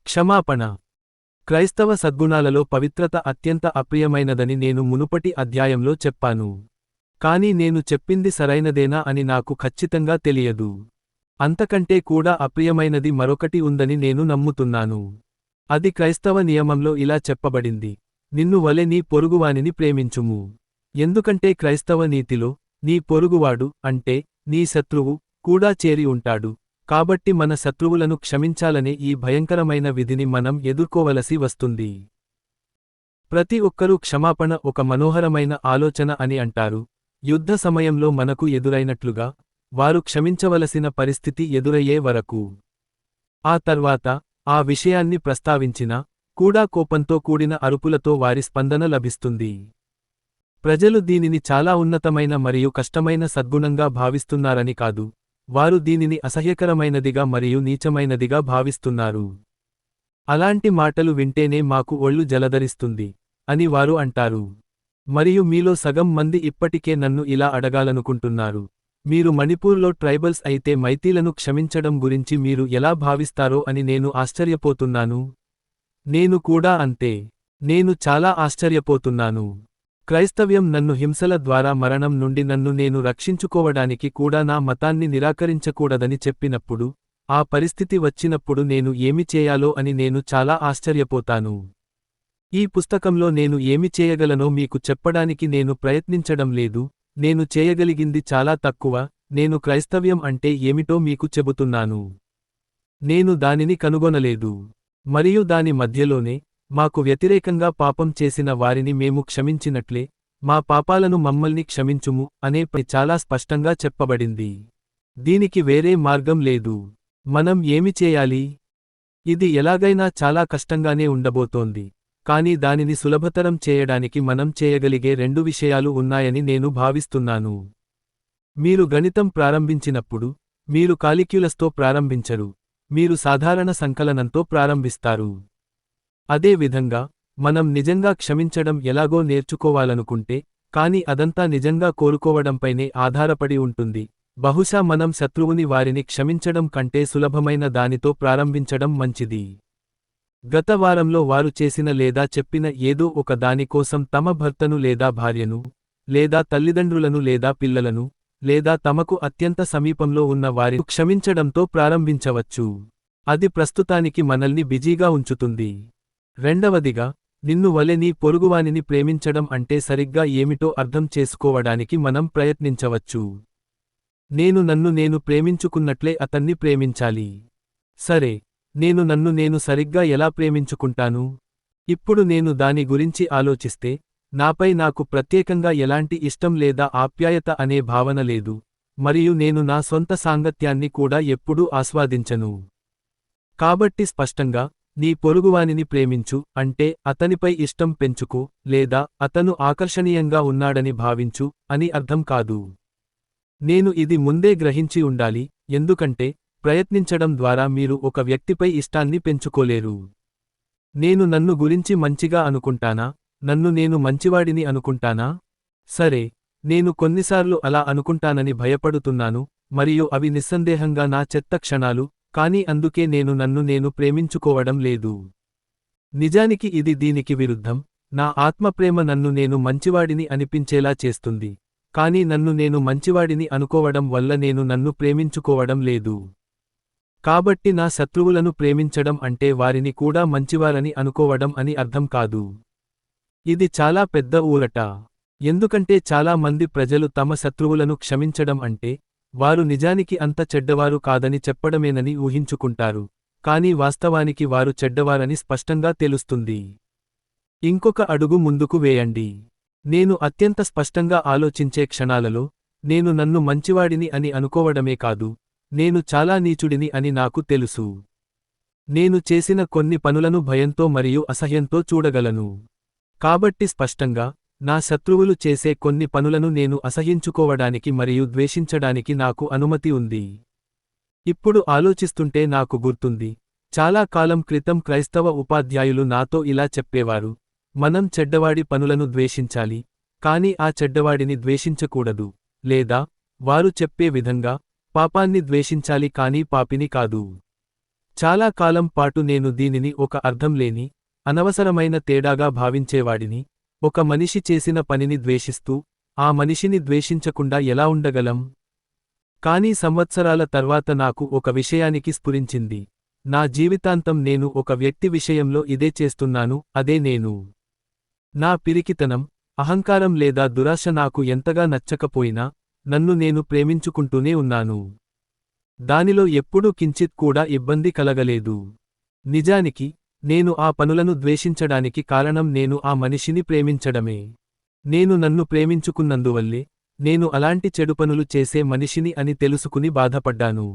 క్షమాపణ. క్రైస్తవ సద్గుణాలలో పవిత్రత అత్యంత అప్రియమైనదని నేను మునుపటి అధ్యాయంలో చెప్పాను. కానీ నేను చెప్పింది సరైనదేనా అని నాకు ఖచ్చితంగా తెలియదు. అంతకంటే కూడా అప్రియమైనది మరొకటి ఉందని నేను నమ్ముతున్నాను. అది క్రైస్తవ నియమంలో ఇలా చెప్పబడింది: నిన్ను వలె నీ పొరుగువానిని ప్రేమించుము. ఎందుకంటే క్రైస్తవ నీతిలో నీ పొరుగువాడు అంటే నీ శత్రువు కూడా చేరి ఉంటాడు. కాబట్టి మన శత్రువులను క్షమించాలనే ఈ భయంకరమైన విధిని మనం ఎదుర్కోవలసి వస్తుంది. ప్రతి ఒక్కరూ క్షమాపణ ఒక మనోహరమైన ఆలోచన అని అంటారు. యుద్ధ సమయంలో మనకు ఎదురైనట్లుగా వారు క్షమించవలసిన పరిస్థితి ఎదురయ్యే వరకు. ఆ తర్వాత ఆ విషయాన్ని ప్రస్తావించినా కూడా కోపంతో కూడిన అరుపులతో వారి స్పందన లభిస్తుంది. ప్రజలు దీనిని చాలా ఉన్నతమైన మరియు కష్టమైన సద్గుణంగా భావిస్తున్నారని కాదు, వారు దీనిని అసహ్యకరమైనదిగా మరియు నీచమైనదిగా భావిస్తున్నారు. అలాంటి మాటలు వింటేనే మాకు ఒళ్ళు జలధరిస్తుంది అని వారు అంటారు. మరియు మీలో సగం మంది ఇప్పటికే నన్ను ఇలా అడగాలనుకుంటున్నారు: మీరు మణిపూర్లో ట్రైబల్స్ అయితే మైతీలను క్షమించడం గురించి మీరు ఎలా భావిస్తారో అని నేను ఆశ్చర్యపోతున్నాను. నేను కూడా అంతే. నేను చాలా ఆశ్చర్యపోతున్నాను. క్రైస్తవ్యం నన్ను హింసల ద్వారా మరణం నుండి నన్ను నేను రక్షించుకోవడానికి కూడా నా మతాన్ని నిరాకరించకూడదని చెప్పినప్పుడు, ఆ పరిస్థితి వచ్చినప్పుడు నేను ఏమి చేయాలో అని నేను చాలా ఆశ్చర్యపోతాను. ఈ పుస్తకంలో నేను ఏమి చేయగలనో మీకు చెప్పడానికి నేను ప్రయత్నించడం లేదు. నేను చేయగలిగింది చాలా తక్కువ. నేను క్రైస్తవ్యం అంటే ఏమిటో మీకు చెబుతున్నాను. నేను దానిని కనుగొనలేదు. మరియు దాని మధ్యలోనే, మాకు వ్యతిరేకంగా పాపం చేసిన వారిని మేము క్షమించినట్లే, మా పాపాలను మమ్మల్ని క్షమించుము అనే చాలా స్పష్టంగా చెప్పబడింది. దీనికి వేరే మార్గం లేదు. మనం ఏమి చేయాలి? ఇది ఎలాగైనా చాలా కష్టంగానే ఉండబోతోంది. కానీ దానిని సులభతరం చేయడానికి మనం చేయగలిగే 2 విషయాలు ఉన్నాయని నేను భావిస్తున్నాను. మీరు గణితం ప్రారంభించినప్పుడు, మీరు కాలిక్యులస్తో ప్రారంభించరు, మీరు సాధారణ సంకలనంతో ప్రారంభిస్తారు. అదే విధంగా, మనం నిజంగా క్షమించడం ఎలాగో నేర్చుకోవాలనుకుంటే, కానీ అదంతా నిజంగా కోరుకోవడంపైనే ఆధారపడి ఉంటుంది. బహుశా మనం శత్రువుని వారిని క్షమించడం కంటే సులభమైన దానితో ప్రారంభించడం మంచిది. గత వారంలో వారు చేసిన లేదా చెప్పిన ఏదో ఒక దాని కోసం తమ భర్తను లేదా భార్యను, లేదా తల్లిదండ్రులను లేదా పిల్లలను, లేదా తమకు అత్యంత సమీపంలో ఉన్న వారిని క్షమించడంతో ప్రారంభించవచ్చు. అది ప్రస్తుతానికి మనల్ని బిజీగా ఉంచుతుంది. రెండవదిగా, నిన్ను వలె నీ పొరుగువానిని ప్రేమించడం అంటే సరిగ్గా ఏమిటో అర్థం చేసుకోవడానికి మనం ప్రయత్నించవచ్చు. నేను నన్ను నేను ప్రేమించుకున్నట్లే అతన్ని ప్రేమించాలి. సరే, నేను నన్ను నేను సరిగ్గా ఎలా ప్రేమించుకుంటాను? ఇప్పుడు నేను దాని గురించి ఆలోచిస్తే, నాపై నాకు ప్రత్యేకంగా ఎలాంటి ఇష్టం లేదా ఆప్యాయత అనే భావన లేదు, మరియు నేను నా సొంత సాంగత్యాన్ని కూడా ఎప్పుడూ ఆస్వాదించను. కాబట్టి స్పష్టంగా, నీ పొరుగువానిని ప్రేమించు అంటే అతనిపై ఇష్టం పెంచుకో లేదా అతను ఆకర్షణీయంగా ఉన్నాడని భావించు అని అర్థం కాదు. నేను ఇది ముందే గ్రహించి ఉండాలి, ఎందుకంటే ప్రయత్నించడం ద్వారా మీరు ఒక వ్యక్తిపై ఇష్టాన్ని పెంచుకోలేరు. నేను నన్ను గురించి మంచిగా అనుకుంటానా? నన్ను నేను మంచివాడిని అనుకుంటానా? సరే, నేను కొన్నిసార్లు అలా అనుకుంటానని భయపడుతున్నాను, మరియు అవి నిస్సందేహంగా నా చెత్త క్షణాలు, కానీ అందుకే నేను నన్ను నేను ప్రేమించుకోవడం లేదు. నిజానికి ఇది దీనికి విరుద్ధం. నా ఆత్మప్రేమ నన్ను నేను మంచివాడిని అనిపించేలా చేస్తుంది, కానీ నన్ను నేను మంచివాడిని అనుకోవడం వల్ల నేను నన్ను ప్రేమించుకోవడం లేదు. కాబట్టి నా శత్రువులను ప్రేమించడం అంటే వారిని కూడా మంచివారని అనుకోవడం అని అర్థం కాదు. ఇది చాలా పెద్ద ఊరట. ఎందుకంటే చాలా మంది ప్రజలు తమ శత్రువులను క్షమించడం అంటే, వారు నిజానికి అంత చెడ్డవారు కాదని చెప్పడమేనని ఊహించుకుంటారు, కానీ వాస్తవానికి వారు చెడ్డవారని స్పష్టంగా తెలుస్తుంది. ఇంకొక అడుగు ముందుకు వేయండి. నేను అత్యంత స్పష్టంగా ఆలోచించే క్షణాలలో, నేను నన్ను మంచివాడిని అని అనుకోవడమే కాదు, నేను చాలా నీచుడిని అని నాకు తెలుసు. నేను చేసిన కొన్ని పనులను భయంతో మరియు అసహ్యంతో చూడగలను. కాబట్టి స్పష్టంగా, నా శత్రువులు చేసే కొన్ని పనులను నేను అసహ్యించుకోవడానికి మరియు ద్వేషించడానికి నాకు అనుమతి ఉంది. ఇప్పుడు ఆలోచిస్తుంటే నాకు గుర్తుంది, చాలా కాలం క్రితం క్రైస్తవ ఉపాధ్యాయులు నాతో ఇలా చెప్పేవారు: మనం చెడ్డవాడి పనులను ద్వేషించాలి, కానీ ఆ చెడ్డవాడిని ద్వేషించకూడదు. లేదా, వారు చెప్పే విధంగా, పాపాన్ని ద్వేషించాలి కానీ పాపిని కాదు. చాలా కాలం పాటు నేను దీనిని ఒక అర్థం లేని, అనవసరమైన తేడాగా భావించేవాడిని. ఒక మనిషి చేసిన పనిని ద్వేషిస్తూ, ఆ మనిషిని ద్వేషించకుండా ఎలా ఉండగలం? కానీ సంవత్సరాల తర్వాత నాకు ఒక విషయానికి స్ఫురించింది. నా జీవితాంతం నేను ఒక వ్యక్తి విషయంలో ఇదే చేస్తున్నాను, అదే నేను. నా పిరికితనం, అహంకారం లేదా దురాశ నాకు ఎంతగా నచ్చకపోయినా, నన్ను నేను ప్రేమించుకుంటూనే ఉన్నాను. దానిలో ఎప్పుడూ కించిత్ కూడా ఇబ్బంది కలగలేదు. నిజానికి, నేను ఆ పనులను ద్వేషించడానికి కారణం నేను ఆ మనిషిని ప్రేమించడమే. నేను నన్ను ప్రేమించుకున్నందువల్లే, నేను అలాంటి చెడు పనులు చేసే మనిషిని అని తెలుసుకుని బాధపడ్డాను.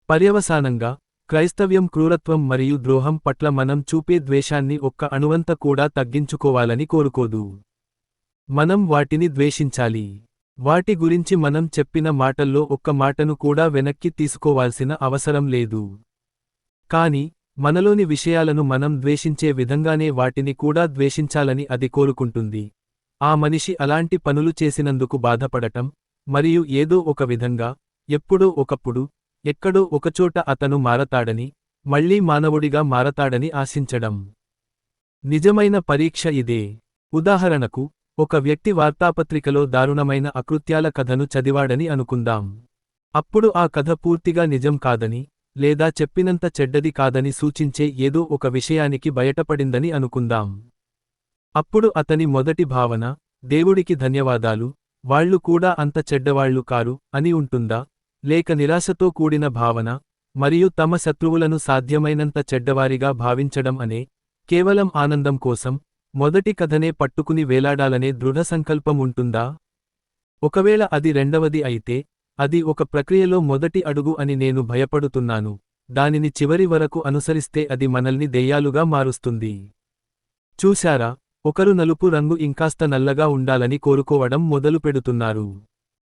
పర్యవసానంగా, క్రైస్తవ్యం క్రూరత్వం మరియు ద్రోహం పట్ల మనం చూపే ద్వేషాన్ని ఒక్క అణువంత కూడా తగ్గించుకోవాలని కోరుకోదు. మనం వాటిని ద్వేషించాలి. వాటి గురించి మనం చెప్పిన మాటల్లో ఒక్క మాటను కూడా వెనక్కి తీసుకోవాల్సిన అవసరం లేదు. కాని, మనలోని విషయాలను మనం ద్వేషించే విధంగానే వాటిని కూడా ద్వేషించాలని అది కోరుకుంటుంది. ఆ మనిషి అలాంటి పనులు చేసినందుకు బాధపడటం, మరియు ఏదో ఒక విధంగా, ఎప్పుడో ఒకప్పుడు, ఎక్కడో ఒకచోట అతను మారతాడని, మళ్ళీ మానవుడిగా మారతాడని ఆశించడం. నిజమైన పరీక్ష ఇదే. ఉదాహరణకు, ఒక వ్యక్తి వార్తాపత్రికలో దారుణమైన అకృత్యాల కథను చదివాడని అనుకుందాం. అప్పుడు ఆ కథ పూర్తిగా నిజం కాదని, లేదా చెప్పినంత చెడ్డది కాదని సూచించే ఏదో ఒక విషయానికి బయటపడిందని అనుకుందాం. అప్పుడు అతని మొదటి భావన, దేవుడికి ధన్యవాదాలు, వాళ్ళు కూడా అంత చెడ్డవాళ్లు కారు, అని ఉంటుందా? లేక నిరాశతో కూడిన భావన, మరియు తమ శత్రువులను సాధ్యమైనంత చెడ్డవారిగా భావించడం అనే, కేవలం ఆనందం కోసం, మొదటి కథనే పట్టుకుని వేలాడాలనే దృఢ సంకల్పం ఉంటుందా? ఒకవేళ అది రెండవది అయితే, అది ఒక ప్రక్రియలో మొదటి అడుగు అని నేను భయపడుతున్నాను. దానిని చివరి వరకు అనుసరిస్తే అది మనల్ని దెయ్యాలుగా మారుస్తుంది. చూశారా, ఒకరు నలుపు రంగు ఇంకాస్త నల్లగా ఉండాలని కోరుకోవడం మొదలుపెడుతున్నారు.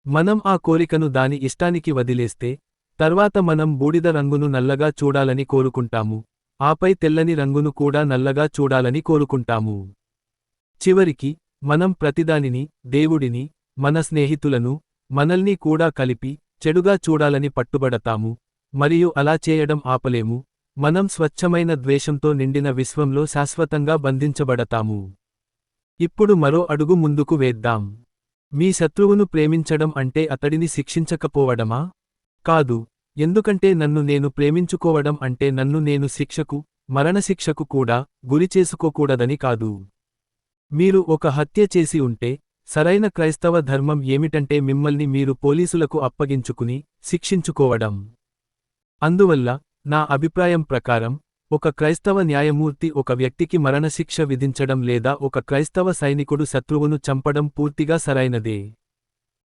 మనం ఆ కోరికను దాని ఇష్టానికి వదిలేస్తే, తర్వాత మనం బూడిద రంగును నల్లగా చూడాలని కోరుకుంటాము, ఆపై తెల్లని రంగును కూడా నల్లగా చూడాలని కోరుకుంటాము. చివరికి, మనం ప్రతిదానిని, దేవుడిని, మన స్నేహితులను, మనల్ని కూడా కలిపి, చెడుగా చూడాలని పట్టుబడతాము, మరియు అలా చేయడం ఆపలేము. మనం స్వచ్ఛమైన ద్వేషంతో నిండిన విశ్వంలో శాశ్వతంగా బంధించబడతాము. ఇప్పుడు మరో అడుగు ముందుకు వేద్దాం. మీ శత్రువును ప్రేమించడం అంటే అతడిని శిక్షించకపోవడమా? కాదు, ఎందుకంటే నన్ను నేను ప్రేమించుకోవడం అంటే నన్ను నేను శిక్షకు, మరణశిక్షకు కూడా, గురిచేసుకోకూడదని కాదు. మీరు ఒక హత్య చేసి ఉంటే, సరైన క్రైస్తవ ధర్మం ఏమిటంటే మిమ్మల్ని మీరు పోలీసులకు అప్పగించుకుని, శిక్షించుకోవడం. అందువల్ల, నా అభిప్రాయం ప్రకారం, ఒక క్రైస్తవ న్యాయమూర్తి ఒక వ్యక్తికి మరణశిక్ష విధించడం లేదా ఒక క్రైస్తవ సైనికుడు శత్రువును చంపడం పూర్తిగా సరైనదే.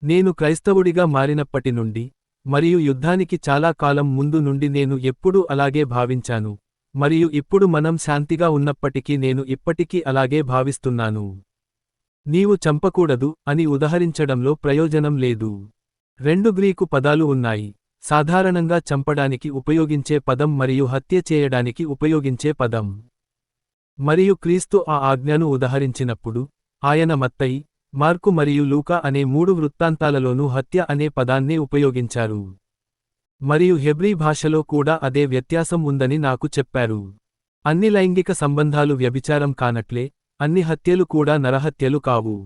నేను క్రైస్తవుడిగా మారినప్పటి నుండి, మరియు యుద్ధానికి చాలా కాలం ముందు నుండి నేను ఎప్పుడూ అలాగే భావించాను, మరియు ఇప్పుడు మనం శాంతిగా ఉన్నప్పటికీ నేను ఇప్పటికీ అలాగే భావిస్తున్నాను. నీవు చంపకూడదు అని ఉదహరించడంలో ప్రయోజనం లేదు. 2 గ్రీకు పదాలు ఉన్నాయి, సాధారణంగా చంపడానికి ఉపయోగించే పదం మరియు హత్య చేయడానికి ఉపయోగించే పదం. మరియు క్రీస్తు ఆ ఆజ్ఞను ఉదహరించినప్పుడు, ఆయన మత్తయి, మార్కు మరియు లూకా అనే 3 వృత్తాంతాలలోనూ హత్య అనే పదాన్నే ఉపయోగించారు. మరియు హెబ్రీ భాషలో కూడా అదే వ్యత్యాసం ఉందని నాకు చెప్పారు. అన్ని లైంగిక సంబంధాలు వ్యభిచారం కానట్లే, అన్ని హత్యలు కూడా నరహత్యలు కావు.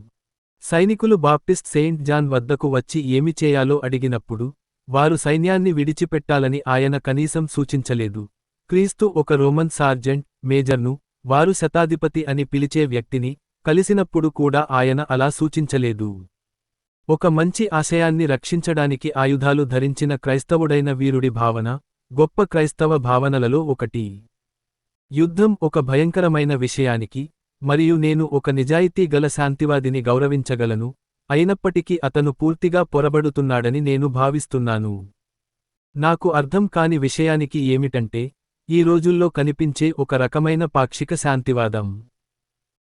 సైనికులు బాప్టిస్ట్ సెయింట్ జాన్ వద్దకు వచ్చి ఏమి చేయాలో అడిగినప్పుడు, వారు సైన్యాన్ని విడిచిపెట్టాలని ఆయన కనీసం సూచించలేదు. క్రీస్తు ఒక రోమన్ సార్జెంట్, మేజర్ను, వారు శతాధిపతి అని పిలిచే వ్యక్తిని, కలిసినప్పుడు కూడా ఆయన అలా సూచించలేదు. ఒక మంచి ఆశయాన్ని రక్షించడానికి ఆయుధాలు ధరించిన క్రైస్తవుడైన వీరుడి భావన, గొప్ప క్రైస్తవ భావనలలో ఒకటి. యుద్ధం ఒక భయంకరమైన విషయానికి, మరియు నేను ఒక నిజాయితీ గల శాంతివాదిని గౌరవించగలను, అయినప్పటికీ అతను పూర్తిగా పొరబడుతున్నాడని నేను భావిస్తున్నాను. నాకు అర్థం కాని విషయానికి ఏమిటంటే, ఈ రోజుల్లో కనిపించే ఒక రకమైన పాక్షిక శాంతివాదం.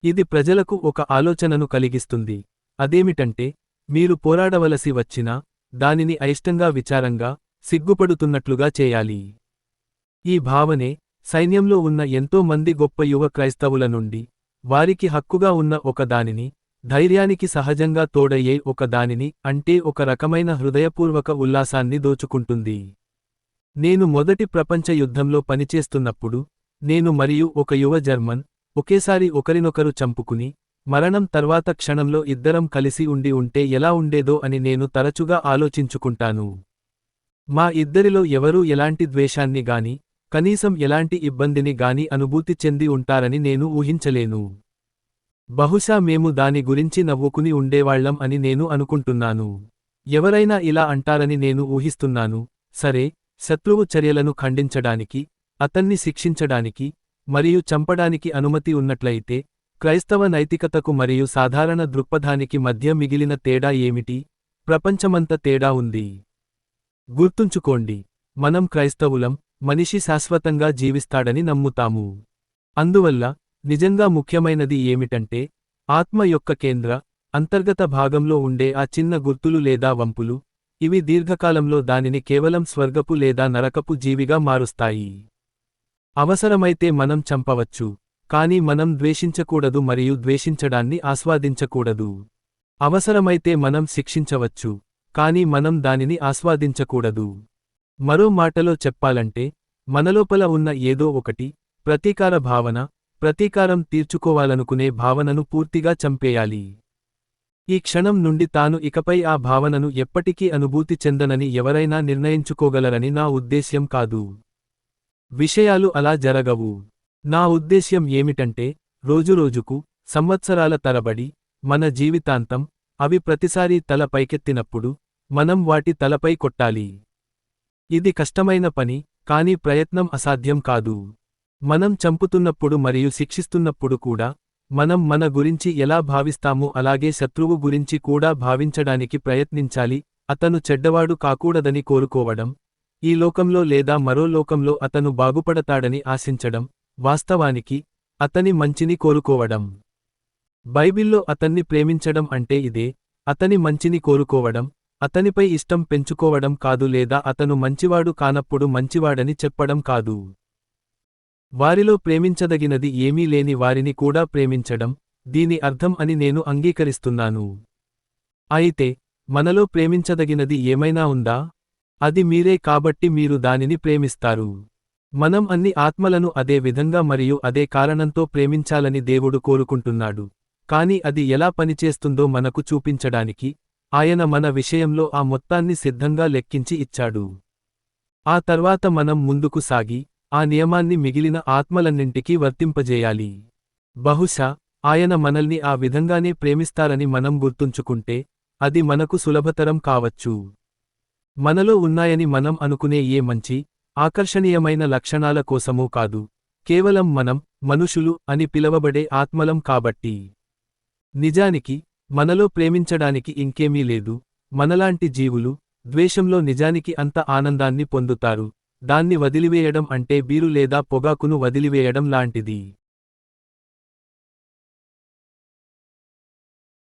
ఇది ప్రజలకు ఒక ఆలోచనను కలిగిస్తుంది. అదేమిటంటే, మీరు పోరాడవలసి వచ్చినా, దానిని అయిష్టంగా విచారంగా, సిగ్గుపడుతున్నట్లుగా చేయాలి. ఈ భావనే, సైన్యంలో ఉన్న ఎంతో మంది గొప్ప యువ క్రైస్తవుల నుండి, వారికి హక్కుగా ఉన్న ఒక దానిని, ధైర్యానికి సహజంగా తోడయ్యే ఒక దానిని, అంటే ఒక రకమైన హృదయపూర్వక ఉల్లాసాన్ని దోచుకుంటుంది. నేను మొదటి ప్రపంచ యుద్ధంలో పనిచేస్తున్నప్పుడు, నేను మరియు ఒక యువ జర్మన్, ఒకేసారి ఒకరినొకరు చంపుకుని, మరణం తర్వాత క్షణంలో ఇద్దరం కలిసి ఉంటే ఎలా ఉండేదో అని నేను తరచుగా ఆలోచించుకుంటాను. మా ఇద్దరిలో ఎవరూ ఎలాంటి ద్వేషాన్ని గాని, కనీసం ఎలాంటి ఇబ్బందిని గాని అనుభూతి చెంది ఉంటారని నేను ఊహించలేను. బహుశా మేము దాని గురించి నవ్వుకుని ఉండేవాళ్లం అని నేను అనుకుంటున్నాను. ఎవరైనా ఇలా అంటారని నేను ఊహిస్తున్నాను, సరే, శత్రువు చర్యలను ఖండించడానికి, అతన్ని శిక్షించడానికి, మరియు చంపడానికి అనుమతి ఉన్నట్లయితే, క్రైస్తవ నైతికతకు మరియు సాధారణ దృక్పథానికి మధ్య మిగిలిన తేడా ఏమిటి? ప్రపంచమంత తేడా ఉంది. గుర్తుంచుకోండి, మనం క్రైస్తవులం, మనిషి శాశ్వతంగా జీవిస్తాడని నమ్ముతాము. అందువల్ల, నిజంగా ముఖ్యమైనది ఏమిటంటే, ఆత్మ యొక్క కేంద్ర, అంతర్గత భాగంలో ఉండే ఆ చిన్న గుర్తులు లేదా వంపులు, ఇవి దీర్ఘకాలంలో దానిని కేవలం స్వర్గపు లేదా నరకపు జీవిగా మారుస్తాయి. అవసరమైతే మనం చంపవచ్చు, కానీ మనం ద్వేషించకూడదు మరియు ద్వేషించడాన్ని ఆస్వాదించకూడదు. అవసరమైతే మనం శిక్షించవచ్చు, కానీ మనం దానిని ఆస్వాదించకూడదు. మరో మాటలో చెప్పాలంటే, మనలోపల ఉన్న ఏదో ఒకటి, ప్రతీకార భావన, ప్రతీకారం తీర్చుకోవాలనుకునే భావనను పూర్తిగా చంపేయాలి. ఈ క్షణం నుండి తాను ఇకపై ఆ భావనను ఎప్పటికీ అనుభూతి చెందనని ఎవరైనా నిర్ణయించుకోగలరని నా ఉద్దేశ్యం కాదు. విషయాలు అలా జరగవు. నా ఉద్దేశ్యం ఏమిటంటే, రోజురోజుకు, సంవత్సరాల తరబడి, మన జీవితాంతం, అవి ప్రతిసారీ తల పైకెత్తినప్పుడు, మనం వాటి తలపై కొట్టాలి. ఇది కష్టమైన పని, కానీ ప్రయత్నం అసాధ్యం కాదు. మనం చంపుతున్నప్పుడు మరియు శిక్షిస్తున్నప్పుడు కూడా, మనం మన గురించి ఎలా భావిస్తామో అలాగే శత్రువు గురించి కూడా భావించడానికి ప్రయత్నించాలి. అతను చెడ్డవాడు కాకూడదని కోరుకోవడం, ఈ లోకంలో లేదా మరో లోకంలో అతను బాగుపడతాడని ఆశించడం, వాస్తవానికి, అతని మంచిని కోరుకోవడం. బైబిల్లో అతన్ని ప్రేమించడం అంటే ఇదే, అతని మంచిని కోరుకోవడం, అతనిపై ఇష్టం పెంచుకోవడం కాదు లేదా అతను మంచివాడు కానప్పుడు మంచివాడని చెప్పడం కాదు. వారిలో ప్రేమించదగినది ఏమీ లేని వారిని కూడా ప్రేమించడం, దీని అర్థం అని నేను అంగీకరిస్తున్నాను. అయితే, మనలో ప్రేమించదగినది ఏమైనా ఉందా? అది మీరే కాబట్టి మీరు దానిని ప్రేమిస్తారు. మనం అన్ని ఆత్మలను అదే విధంగా మరియు అదే కారణంతో ప్రేమించాలని దేవుడు కోరుకుంటున్నాడు. కాని అది ఎలా పనిచేస్తుందో మనకు చూపించడానికి, ఆయన మన విషయంలో ఆ మొత్తాన్ని సిద్ధంగా లెక్కించి ఇచ్చాడు. ఆ తర్వాత మనం ముందుకు సాగి, ఆ నియమాన్ని మిగిలిన ఆత్మలన్నింటికీ వర్తింపజేయాలి. బహుశా, ఆయన మనల్ని ఆ విధంగానే ప్రేమిస్తారని మనం గుర్తుంచుకుంటే, అది మనకు సులభతరం కావచ్చు. మనలో ఉన్నాయని మనం అనుకునే ఏ మంచి, ఆకర్షణీయమైన లక్షణాల కోసమూ కాదు, కేవలం మనం, మనుషులు అని పిలవబడే ఆత్మలం కాబట్టి. నిజానికి, మనలో ప్రేమించడానికి ఇంకేమీ లేదు. మనలాంటి జీవులు, ద్వేషంలో నిజానికి అంత ఆనందాన్ని పొందుతారు. దాన్ని వదిలివేయడం అంటే బీరు లేదా పొగాకును వదిలివేయడం లాంటిది.